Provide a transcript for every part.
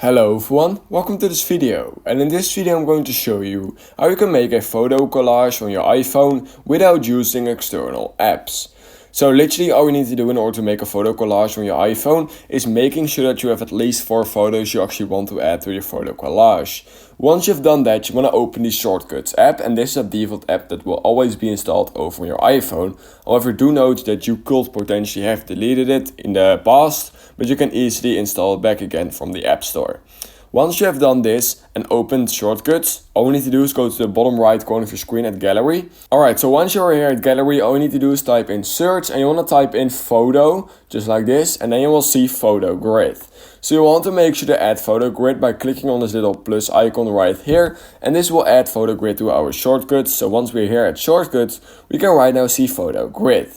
Hello everyone, welcome to this video, and in this video I'm going to show you how you can make a photo collage on your iPhone without using external apps. So literally all you need to do in order to make a photo collage on your iPhone is making sure that you have at least 4 photos you actually want to add to your photo collage. Once you've done that, you want to open the Shortcuts app, and this is a default app that will always be installed over on your iPhone. However, do note that you could potentially have deleted it in the past, but you can easily install it back again from the App Store. Once you have done this and opened Shortcuts, all you need to do is go to the bottom right corner of your screen at Gallery. Alright, so once you're here at Gallery, all you need to do is type in search, and you want to type in photo, just like this, and then you will see photo grid. So you want to make sure to add photo grid by clicking on this little plus icon right here, and this will add photo grid to our shortcuts. So once we're here at shortcuts, we can right now see photo grid.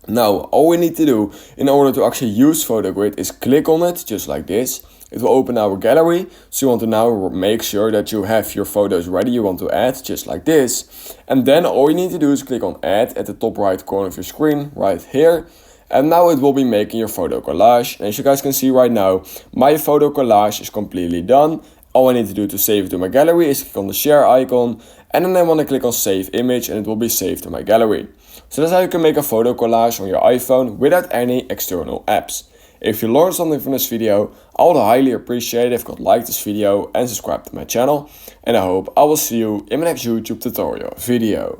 Now, all we need to do in order to actually use photo grid is click on it, just like this. It will open our gallery, so you want to now make sure that you have your photos ready you want to add, just like this. And then all you need to do is click on add at the top right corner of your screen, right here. And now it will be making your photo collage. And as you guys can see right now, my photo collage is completely done. All I need to do to save it to my gallery is click on the share icon, and then I want to click on save image, and it will be saved to my gallery. So that's how you can make a photo collage on your iPhone without any external apps. If you learned something from this video, I would highly appreciate it if you could like this video and subscribe to my channel. And I hope I will see you in my next YouTube tutorial video.